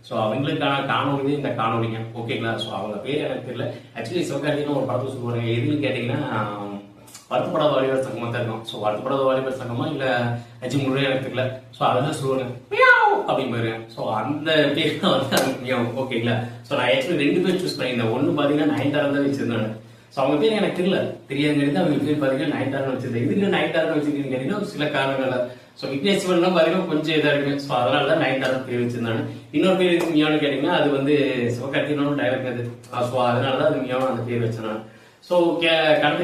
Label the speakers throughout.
Speaker 1: So அவங்களுக்கான காணொலி இந்த காணொலிங்க. ஓகேங்களா? ஸோ அவங்க பேர் எனக்கு தெரியல. ஆக்சுவலி சிவகார்த்திகேயன் ஒரு படத்தை சொல்லுவாங்க. எதுன்னு கேட்டீங்கன்னா வருத்தப்படாத வாலிபர் சங்கமா தான் இருக்கும். ஸோ வருத்தப்படாத வாலிபர் சங்கமா இல்ல அஜி முழுவதும் எனக்கு தெரியல. ஸோ அதெல்லாம் சொல்லுவாங்க அப்படின்னு பாருங்க. ஸோ அந்த பேர் தான் வந்து ஓகேங்களா? ஸோ நான் ஆக்சுவலி 2 பேர் சூஸ் பண்ணியிருந்தேன். ஒன்னு பாத்தீங்கன்னா நயன்தாரா தான் வச்சிருந்தாங்க. ஸோ அவங்க பேர் எனக்கு தெரியல, தெரியாதுங்கிறது அவங்க பேர் பாத்தீங்கன்னா நயன்தாரா வச்சிருந்தேன். இதுக்கு நயன்தாரா வச்சிருக்கீங்கன்னு கேட்டீங்கன்னா சில காரணங்கள். ஸோ விக்னேஷ் சிவன்லாம் பாத்தீங்கன்னா கொஞ்சம் இதா இருக்கு. ஸோ அதனால தான் நயன்தாரா பேர் வச்சிருந்தாங்க. இன்னொரு பேர் இருக்கு மியான்னு கேட்டீங்கன்னா அது வந்து சிவகார்த்திகேயனோட டைரக்டர் அது. ஸோ அதனாலதான் அது மியாவும் அந்த பேர் வச்சிருந்தாங்க. ஸோ கடந்த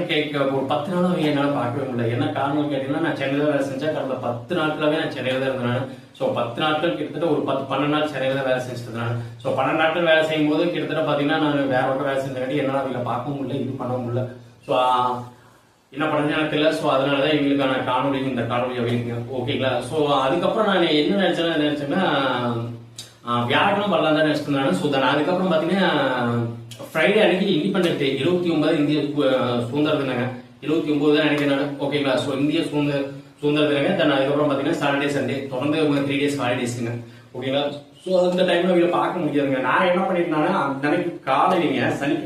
Speaker 1: ஒரு 10 நாளும் என்னால் பார்க்கவே முடியல. என்ன காரணம் கேட்டீங்கன்னா நான் சென்னையில வேலை செஞ்சா கடந்த 10 நாட்களாவே நான் சென்னையில தான் இருந்தேன். ஸோ 10 நாட்கள் கிட்டத்தட்ட ஒரு 12 நாள் சென்னையில தான் வேலை செஞ்சுட்டு இருந்தேன். ஸோ 12 நாட்கள் வேலை செய்யும் போது கிட்டத்தட்ட பாத்தீங்கன்னா நான் வேற ஒரு வேலை செஞ்சாட்டி என்னால அவங்களை பார்க்க முடியல, இது பண்ண முடியல. ஸோ என்ன பண்ணது எனக்கு தெரியல. ஸோ அதனாலதான் எங்களுக்கான காணொலி இந்த காணொலி அப்படின்னு. ஓகேங்களா? ஸோ அதுக்கப்புறம் நான் என்ன நினைச்சேன்னா வியாழக்கிழமை வரலாம் தான் நினைச்சிருந்தாங்க. ஸோ அதுக்கப்புறம் பாத்தீங்கன்னா ஃப்ரைடே அன்னைக்கு இண்டிபெண்டன்ஸ் டே 29 இந்திய சுதந்திர தினங்க. 29 தான் நினைக்கிறேன். ஓகேங்களா? ஸோ இந்திய சுதந்திர தினங்க. தென் அதுக்கப்புறம் பாத்தீங்கன்னா சாட்டர்டே சண்டே தொடர்ந்து 3 டேஸ் ஹாலிடேஸ்ங்க. ஓகேங்களா? ஸோ அந்த டைம்ல இவங்க பார்க்க முடியாதுங்க. நான் என்ன பண்ணிருந்தேன்னா அந்த அன்னைக்கு காலையிலங்க சனி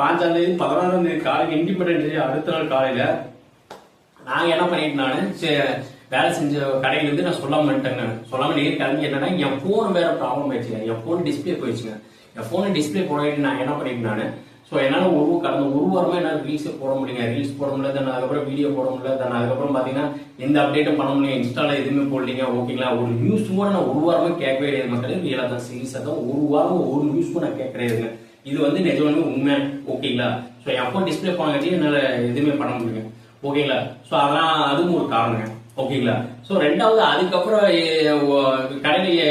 Speaker 1: 5ஆம் தேதி 16ஆம் தேதி காலையில் இண்டிபெண்டன்ஸ் டே அடுத்த நாள் காலையில நாங்க என்ன பண்ணிட்டு வேலை செஞ்ச கடையில இருந்து நான் சொல்லாம வந்துட்டேங்க. சொல்லாம நீங்க கிளம்பி என்னன்னா என் போன் வேற ப்ராப்ளம் ஆயிடுச்சுங்க. என் போன் டிஸ்பிளே போயிடுச்சுங்க. என் போன் டிஸ்பிளே போயிட்டு நான் என்ன பண்ணிருந்தேன், ஸோ என்னால கடந்த ஒரு வாரமா என்னால ரீல்ஸே போட முடியுங்க. ரீல்ஸ் போட முடியல, தென் அதுக்கப்புறம் வீடியோ போட முடியல, தென் அதுக்கப்புறம் பாத்தீங்கன்னா எந்த அப்டேட்டும் பண்ண முடியும். இன்ஸ்டால எதுவுமே போடலீங்க. ஓகேங்களா? ஒரு நியூஸ் கூட நான் ஒரு வாரமா கேட்கவே கிடையாது மக்களே. ரியலா தான் சீரியஸா தான் ஒரு வாரம் ஒரு நியூஸ் கூட நான் கேட்கறேங்க. இது வந்து நிஜமே உண்மை. ஓகேங்களா? ஸோ என் போன் டிஸ்பிளே போனங்காட்டி என்னால எதுவுமே பண்ண முடியுங்க. ஓகேங்களா? ஸோ அதெல்லாம் அதுவும் ஒரு காரணங்க. ஓகேங்களா? ஸோ ரெண்டாவது அதுக்கப்புறம் கடையில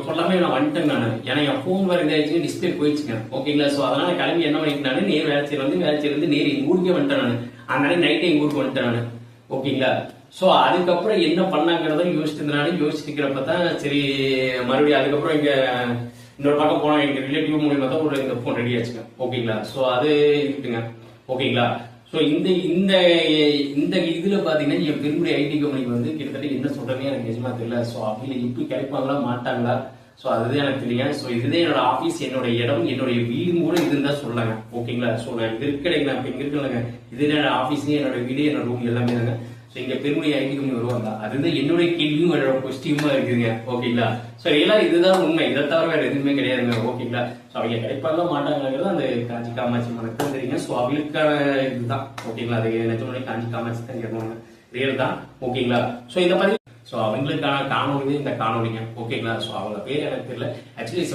Speaker 1: சொல்லாம நான் வந்துட்டேன் நான். ஏன்னா என் போன் வேற இதாச்சு, டிஸ்பிளே போயிடுச்சுங்க. ஓகேங்களா? ஸோ அதனால கிளம்பி என்ன பண்ணிட்டு நேர் வேலைச்சிலிருந்து நேர் எங்க ஊருக்கே வந்துட்டேன் நான். அதனால நைட்டு எங்க ஊருக்கு வந்துட்டேன் நான். ஓகேங்களா? ஸோ அதுக்கப்புறம் என்ன பண்ணாங்கிறத யோசிச்சுட்டு இருக்கிறப்பதான் சரி மறுபடியும் அதுக்கப்புறம் இங்க இன்னொரு பக்கம் போனா எங்க ரிலேட்டிவ் மூலியமா தான் ஒரு இந்த போன் ரெடி ஆச்சுங்க. ஓகேங்களா? ஸோ அது இருக்குங்க. ஓகேங்களா? ஸோ இந்த இதுல பாத்தீங்கன்னா என் பெருமுறை ஐடி கம்பெனிக்கு வந்து கிட்டத்தட்ட என்ன சொல்றேன்னு எனக்கு நிஜமா தெரியல. ஸோ அப்படி இப்படி கிடைப்பாங்களா மாட்டாங்களா? ஸோ அதுதான் எனக்கு தெரியும். ஸோ இதுதான் என்னோட ஆபீஸ், என்னோட இடம், என்னுடைய வீடு கூட இதுன்னு தான் சொல்லாங்க. ஓகேங்களா? ஸோ நான் இது கிடைக்கல, இப்ப இங்க இருக்கலங்க. இது என்னோட ஆபீஸ், என்னோட வீடு, என்னோட ரூம் எல்லாமே தாங்க. ஸோ இங்க பெருமுறை ஐடி கம்பெனி வருவாங்க. அதுதான் என்னுடைய கேள்வியும் என்னோட கொஸ்டினுமா இருக்குதுங்க. ஓகேங்களா? ஸோ எல்லாம் இதுதான் உண்மை. இதை தவிர வேற எதுவுமே கிடையாதுங்க. ஓகேங்களா? ஸோ அவங்க கிடைப்பாங்களா மாட்டாங்கிறது அந்த காஞ்சி காமாட்சி மனக்கு தெரியுங்க. ஸோ அவங்களுக்கான இதுதான். ஓகேங்களா? அது நிஜமே காஞ்சி காமாட்சி தான் கேட்பாங்க. ரியல் தான். ஓகேங்களா? ஸோ இதை பத்தி ஸோ அவங்களுக்கான காணொலி இந்த காணொலிங்க. ஓகேங்களா? ஸோ அவங்க பேர் எனக்கு தெரியல. ஆக்சுவலி